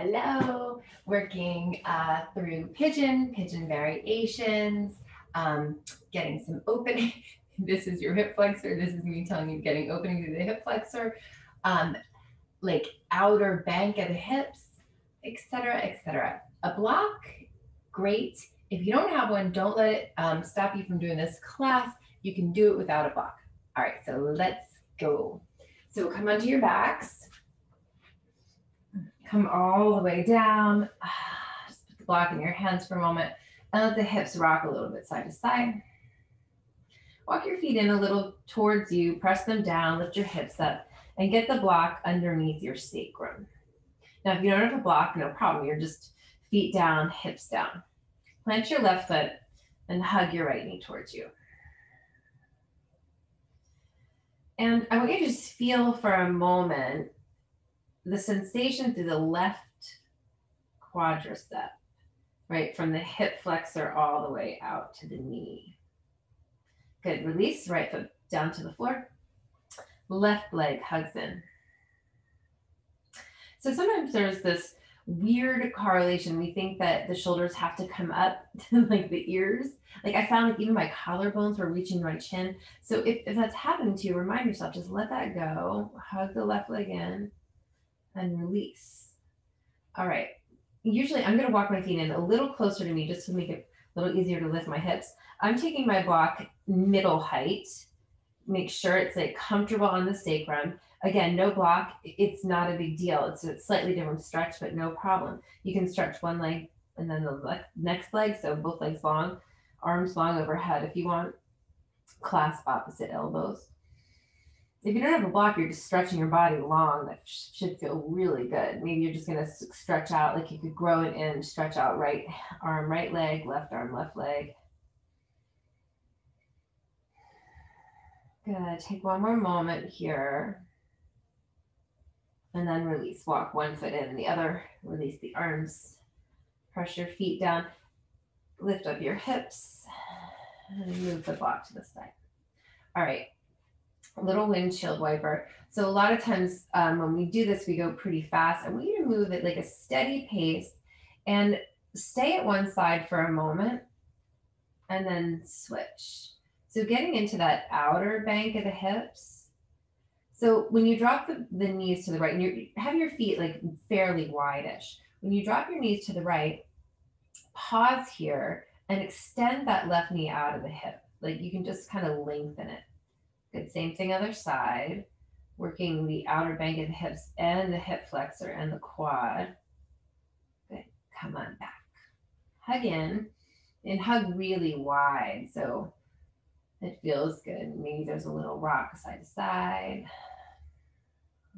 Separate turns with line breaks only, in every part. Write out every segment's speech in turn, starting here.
Hello, working through pigeon variations, getting some opening. This is your hip flexor. This is me telling you getting opening through the hip flexor, um, like outer bank of the hips, etc., etc. A block, great. If you don't have one, don't let it stop you from doing this class. You can do it without a block. All right, so let's go. So come onto your backs. Come all the way down. Just put the block in your hands for a moment and let the hips rock a little bit side to side. Walk your feet in a little towards you, press them down, lift your hips up, and get the block underneath your sacrum. Now, if you don't have a block, no problem. You're just feet down, hips down. Plant your left foot and hug your right knee towards you. And I want you to just feel for a moment the sensation through the left quadricep, right? From the hip flexor all the way out to the knee. Good, release, right foot down to the floor. Left leg hugs in. So sometimes there's this weird correlation. We think that the shoulders have to come up to like the ears. Like I found like even my collarbones were reaching my chin. So if that's happening to you, remind yourself, just let that go. Hug the left leg in and release. All right. Usually I'm going to walk my feet in a little closer to me just to make it a little easier to lift my hips. I'm taking my block middle height. Make sure it's like comfortable on the sacrum. Again, no block. It's not a big deal. It's a slightly different stretch, but no problem. You can stretch one leg and then the next leg. So both legs long, arms long overhead if you want. Clasp opposite elbows. If you don't have a block, you're just stretching your body long. That should feel really good. Maybe you're just going to stretch out, like you could grow an inch, stretch out right arm, right leg, left arm, left leg. Good. Take one more moment here. And then release. Walk one foot in, the other. Release the arms. Press your feet down. Lift up your hips. And move the block to the side. All right. A little windshield wiper. So a lot of times when we do this, we go pretty fast. I want you to move at like a steady pace and stay at one side for a moment and then switch. So getting into that outer bank of the hips. So when you drop the knees to the right, and you have your feet like fairly wide-ish. When you drop your knees to the right, pause here and extend that left knee out of the hip. Like you can just kind of lengthen it. Good, same thing other side. Working the outer bank of the hips and the hip flexor and the quad. Good, come on back. Hug in and hug really wide so it feels good. Maybe there's a little rock side to side.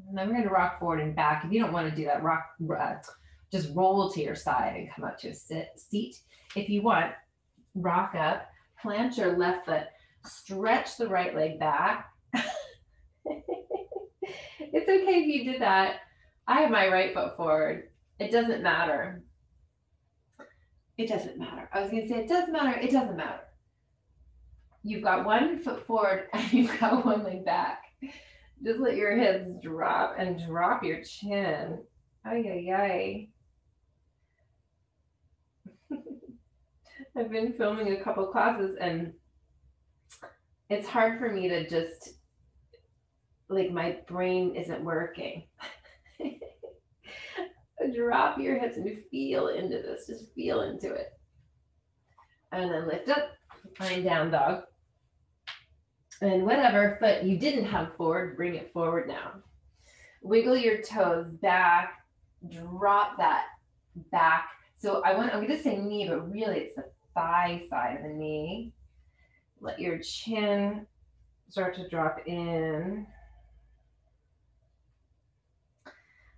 And then we're going to rock forward and back. If you don't want to do that, rock, just roll to your side and come up to a seat. If you want, rock up, plant your left foot, stretch the right leg back. It's okay if you did that. I have my right foot forward. It doesn't matter. It doesn't matter. I was going to say it does matter. It doesn't matter. You've got one foot forward and you've got one leg back. Just let your hips drop and drop your chin. Ay, ay, ay. I've been filming a couple classes and it's hard for me to just, like my brain isn't working. Drop your hips and feel into this. Just feel into it. And then lift up, find down dog. And whatever foot you didn't have forward, bring it forward now. Wiggle your toes back, drop that back. So I'm going to say knee, but really it's the thigh side of the knee. Let your chin start to drop in.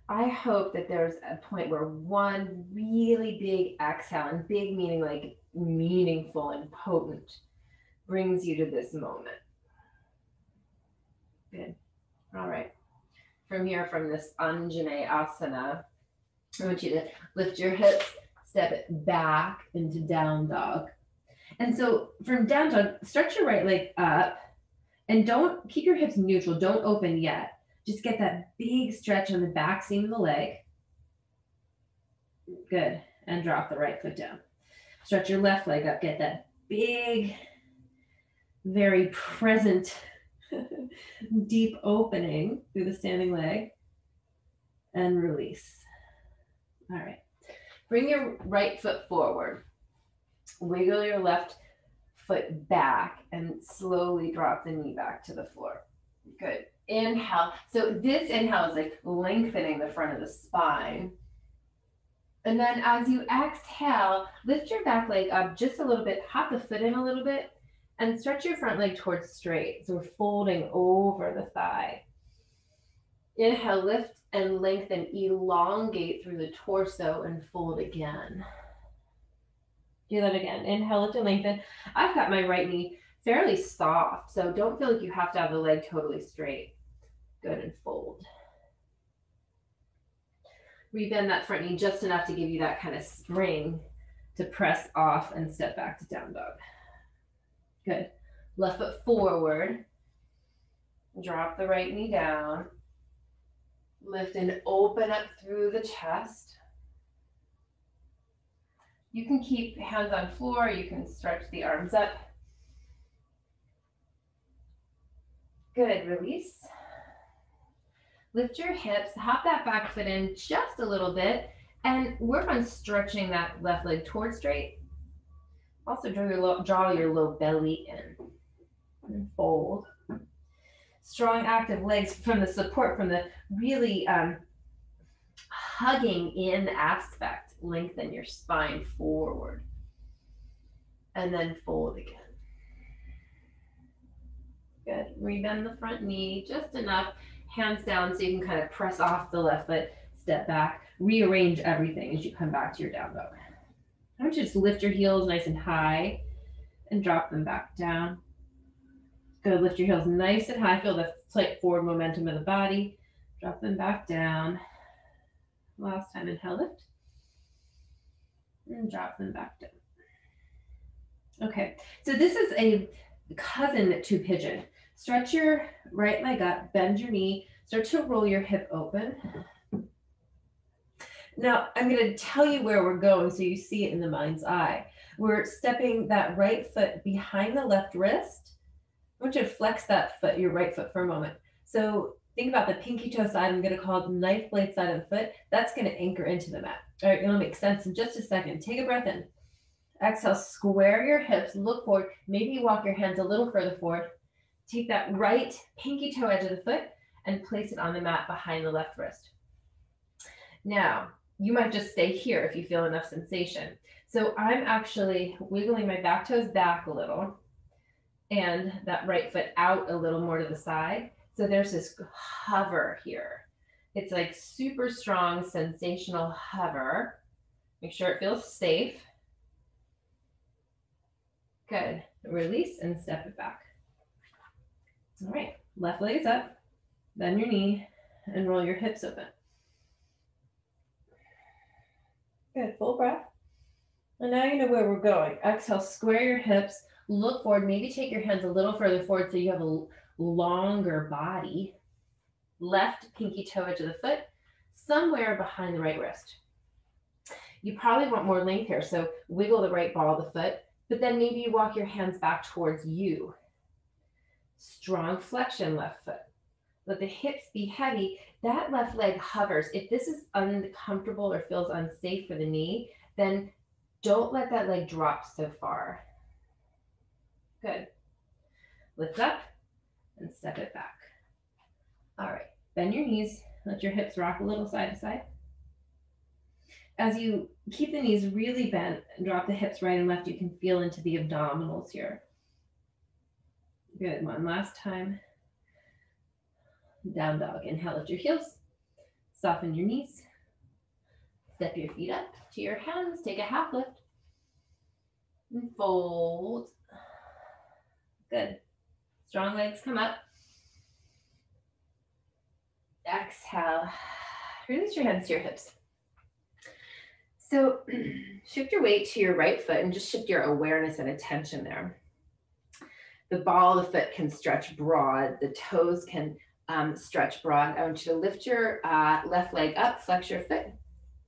I hope that there's a point where one really big exhale, and big meaning like meaningful and potent, brings you to this moment. Good. All right. From here, from this Anjane Asana, I want you to lift your hips, step it back into down dog. And so from down dog, stretch your right leg up and don't keep your hips neutral. Don't open yet. Just get that big stretch on the back seam of the leg. Good. And drop the right foot down. Stretch your left leg up. Get that big, very present, deep opening through the standing leg. And release. All right. Bring your right foot forward. Wiggle your left foot back and slowly drop the knee back to the floor. Good. Inhale. So this inhale is like lengthening the front of the spine. And then as you exhale, lift your back leg up just a little bit, hop the foot in a little bit, and stretch your front leg towards straight. So we're folding over the thigh. Inhale, lift and lengthen, elongate through the torso and fold again. Do that again. Inhale, lift and lengthen. I've got my right knee fairly soft, so don't feel like you have to have the leg totally straight. Good, and fold. Rebend that front knee just enough to give you that kind of spring to press off and step back to down dog. Good. Left foot forward. Drop the right knee down. Lift and open up through the chest. You can keep hands on floor. You can stretch the arms up. Good. Release. Lift your hips, hop that back foot in just a little bit, and work on stretching that left leg towards straight. Also draw your low belly in. And fold. Strong active legs from the support, from the really hugging in aspect. Lengthen your spine forward. And then fold again. Good. Rebend the front knee just enough. Hands down so you can kind of press off the left foot, step back, rearrange everything as you come back to your down dog. I want you to just lift your heels nice and high and drop them back down. Good, lift your heels nice and high, feel the slight forward momentum of the body. Drop them back down. Last time, inhale, lift. And drop them back down. Okay, so this is a cousin to pigeon. Stretch your right leg up, bend your knee, start to roll your hip open. Now, I'm going to tell you where we're going so you see it in the mind's eye. We're stepping that right foot behind the left wrist. I want you to flex that foot, your right foot, for a moment. So think about the pinky toe side. I'm going to call it the knife blade side of the foot. That's going to anchor into the mat. All right, it'll make sense in just a second. Take a breath in. Exhale, square your hips, look forward. Maybe walk your hands a little further forward. Take that right pinky toe edge of the foot and place it on the mat behind the left wrist. Now, you might just stay here if you feel enough sensation. So I'm actually wiggling my back toes back a little and that right foot out a little more to the side. So there's this hover here. It's like super strong, sensational hover. Make sure it feels safe. Good. Release and step it back. All right, left leg is up, bend your knee, and roll your hips open. Good, full breath. And now you know where we're going. Exhale, square your hips, look forward, maybe take your hands a little further forward so you have a longer body. Left pinky toe edge of the foot, somewhere behind the right wrist. You probably want more length here, so wiggle the right ball of the foot, but then maybe you walk your hands back towards you. Strong flexion left foot. Let the hips be heavy. That left leg hovers. If this is uncomfortable or feels unsafe for the knee, then don't let that leg drop so far. Good. Lift up and step it back. All right. Bend your knees. Let your hips rock a little side to side. As you keep the knees really bent and drop the hips right and left, you can feel into the abdominals here. Good. One last time. Down dog. Inhale, lift your heels. Soften your knees. Step your feet up to your hands. Take a half lift. And fold. Good. Strong legs come up. Exhale. Release your hands to your hips. So shift your weight to your right foot and just shift your awareness and attention there. The ball of the foot can stretch broad. The toes can stretch broad. I want you to lift your left leg up, flex your foot.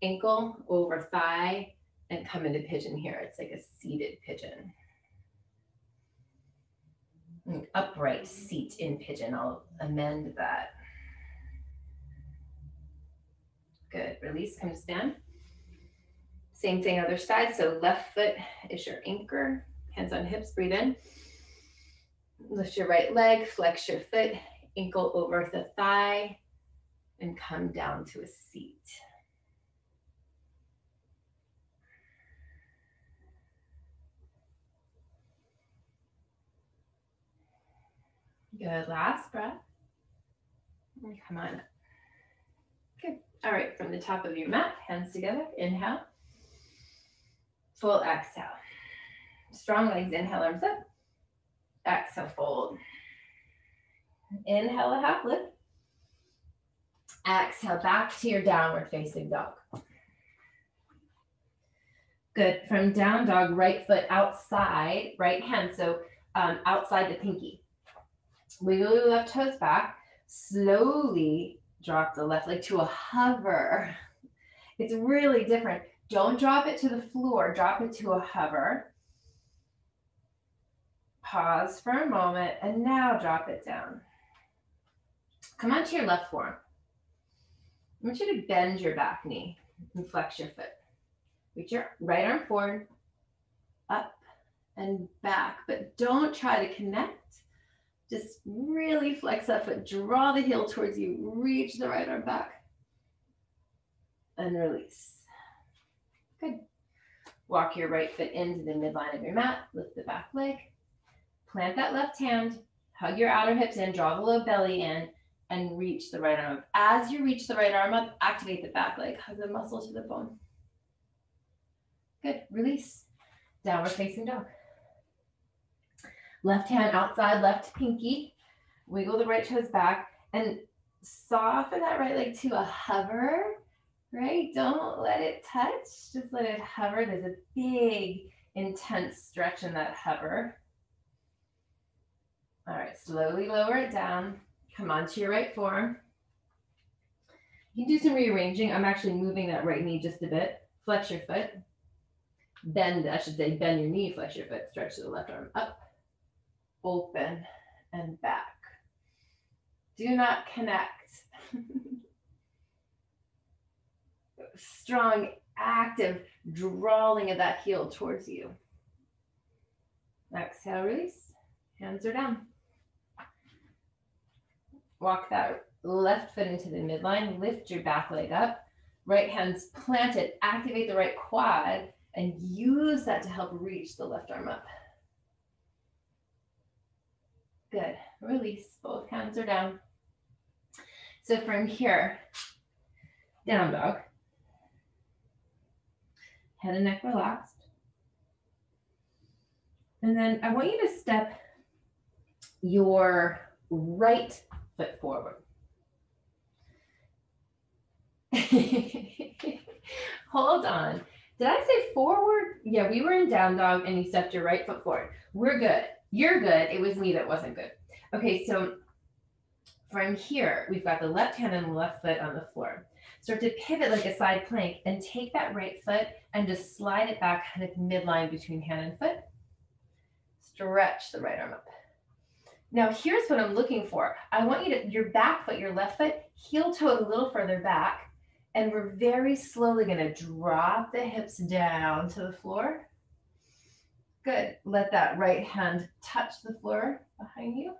ankle over thigh, and come into pigeon here. It's like a seated pigeon. An upright seat in pigeon. I'll amend that. Good. Release, come to stand. Same thing, other side. So left foot is your anchor. Hands on hips, breathe in. Lift your right leg, flex your foot, ankle over the thigh, and come down to a seat. Good, last breath. And come on up. Good. All right, from the top of your mat, hands together, inhale. Full exhale. Strong legs, inhale, arms up. Exhale, fold. Inhale, a half lift. Exhale, back to your downward facing dog. Good. From down dog, right foot outside, right hand, so outside the pinky. Wiggle your left toes back. Slowly drop the left leg to a hover. It's really different. Don't drop it to the floor. Drop it to a hover. Pause for a moment, and now drop it down. Come onto your left forearm. I want you to bend your back knee and flex your foot. Reach your right arm forward, up and back, but don't try to connect. Just really flex that foot, draw the heel towards you, reach the right arm back, and release. Good. Walk your right foot into the midline of your mat, lift the back leg, plant that left hand, hug your outer hips in, draw the low belly in, and reach the right arm up. As you reach the right arm up, activate the back leg, hug the muscle to the bone. Good, release. Downward facing dog. Left hand outside, left pinky. Wiggle the right toes back and soften that right leg to a hover, right? Don't let it touch, just let it hover. There's a big, intense stretch in that hover. All right, slowly lower it down. Come onto your right forearm. You can do some rearranging. I'm actually moving that right knee just a bit. Flex your foot. Bend, I should say, bend your knee, flex your foot, stretch the left arm up, open, and back. Do not connect. Strong, active drawing of that heel towards you. Exhale, release. Hands are down. Walk that left foot into the midline, lift your back leg up, right hand's planted, activate the right quad, and use that to help reach the left arm up. Good. Release. Both hands are down. So from here, down dog. Head and neck relaxed. And then I want you to step your right foot forward. Hold on. Did I say forward? Yeah, we were in down dog and you stepped your right foot forward. We're good. You're good. It was me that wasn't good. Okay, so from here, we've got the left hand and the left foot on the floor. Start to pivot like a side plank and take that right foot and just slide it back kind of midline between hand and foot. Stretch the right arm up. Now here's what I'm looking for. I want you to, your back foot, your left foot, heel toe a little further back. And we're very slowly gonna drop the hips down to the floor. Good, let that right hand touch the floor behind you.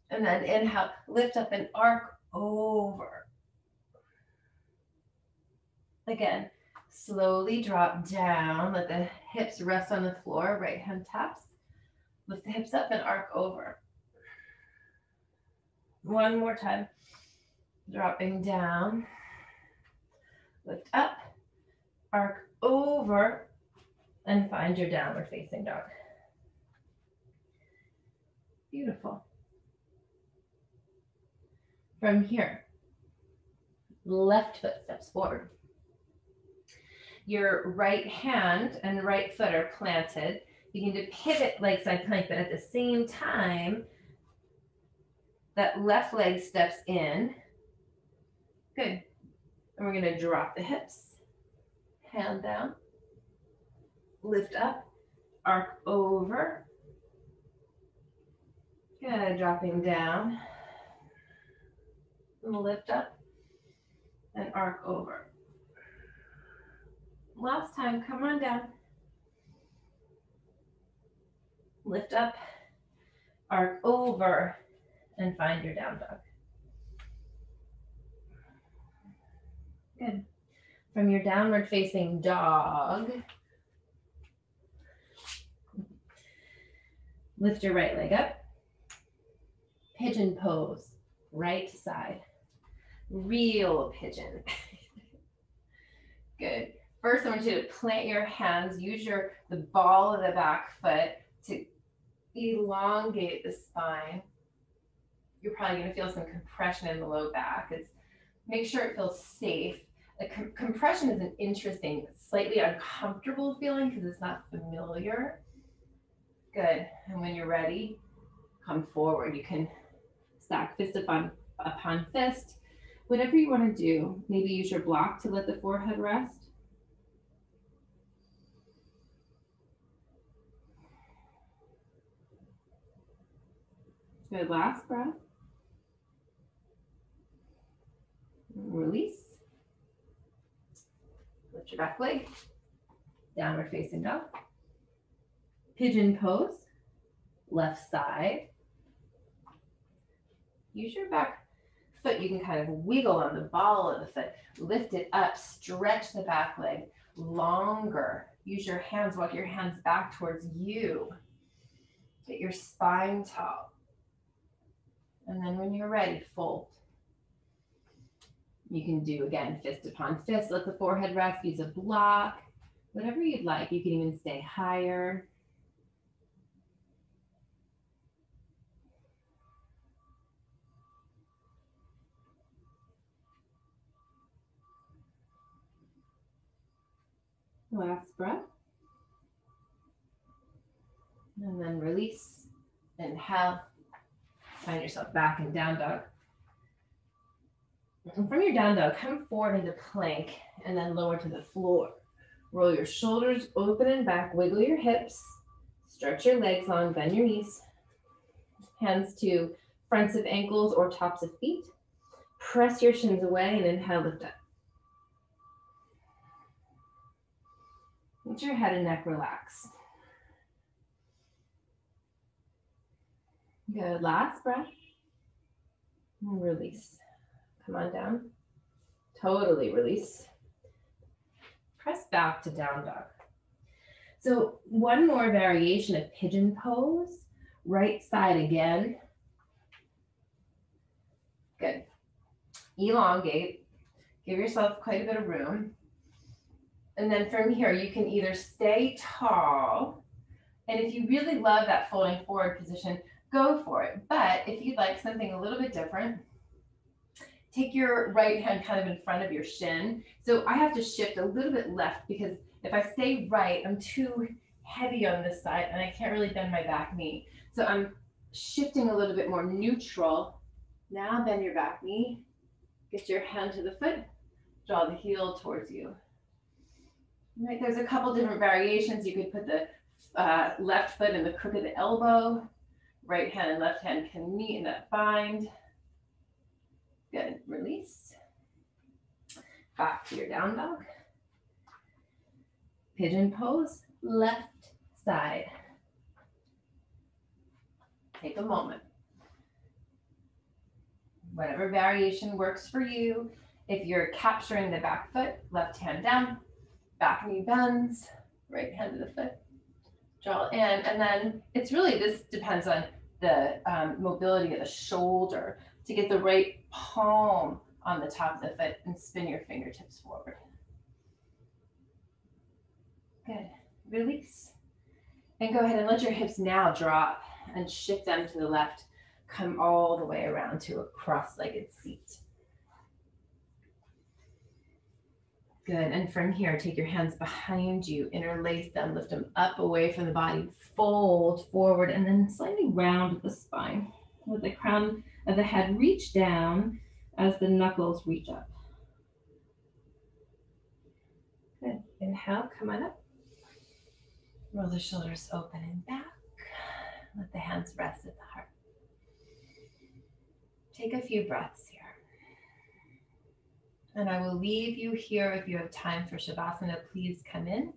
And then inhale, lift up and arc over. Again, slowly drop down, let the hips rest on the floor, right hand taps. Lift the hips up and arc over. One more time, dropping down. Lift up, arc over, and find your downward facing dog. Beautiful. From here, left foot steps forward. Your right hand and right foot are planted. Begin to pivot like side plank, but at the same time, that left leg steps in. Good. And we're going to drop the hips hand down, lift up, arc over. Good, dropping down, lift up, and arc over. Last time, come on down. Lift up, arc over, and find your down dog. Good. From your downward facing dog, lift your right leg up. Pigeon pose, right side. Real pigeon. Good. First, I want you to plant your hands. Use the ball of the back foot to elongate the spine. You're probably going to feel some compression in the low back. Make sure it feels safe. Compression is an interesting, slightly uncomfortable feeling because it's not familiar. Good. And when you're ready, come forward. You can stack fist upon fist. Whatever you want to do. Maybe use your block to let the forehead rest. Good. Last breath. Release. Lift your back leg. Downward facing dog. Pigeon pose. Left side. Use your back foot. You can kind of wiggle on the ball of the foot. Lift it up. Stretch the back leg longer. Use your hands. Walk your hands back towards you. Get your spine tall. And then when you're ready, fold. You can do, again, fist upon fist. Let the forehead rest. Use a block. Whatever you'd like. You can even stay higher. Last breath. And then release. Inhale. Find yourself back in down dog. And from your down dog, come forward into plank and then lower to the floor. Roll your shoulders open and back. Wiggle your hips. Stretch your legs long. Bend your knees. Hands to fronts of ankles or tops of feet. Press your shins away and inhale, lift up. Let your head and neck relax. Good. Last breath. And release. Come on down. Totally release. Press back to down dog. So one more variation of pigeon pose. Right side again. Good. Elongate. Give yourself quite a bit of room. And then from here, you can either stay tall, and if you really love that folding forward position, go for it. But if you'd like something a little bit different, take your right hand kind of in front of your shin. So I have to shift a little bit left because if I stay right, I'm too heavy on this side and I can't really bend my back knee. So I'm shifting a little bit more neutral. Now bend your back knee. Get your hand to the foot. Draw the heel towards you. Right, there's a couple different variations. You could put the left foot in the crook of the elbow. Right hand and left hand can meet in that bind. Good. Release. Back to your down dog. Pigeon pose. Left side. Take a moment. Whatever variation works for you. If you're capturing the back foot, left hand down. Back knee bends, right hand to the foot, draw in, and then it's really, this depends on the mobility of the shoulder to get the right palm on the top of the foot and spin your fingertips forward. Good. Release. And go ahead and let your hips now drop and shift them to the left. Come all the way around to a cross-legged seat. Good, and from here, take your hands behind you, interlace them, lift them up away from the body, fold forward, and then slightly round the spine. Let the crown of the head reach down as the knuckles reach up. Good, Inhale, come on up. Roll the shoulders open and back. Let the hands rest at the heart. Take a few breaths here. And I will leave you here. If you have time for Shavasana, please come in.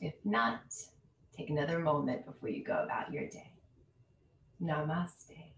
If not, take another moment before you go about your day. Namaste.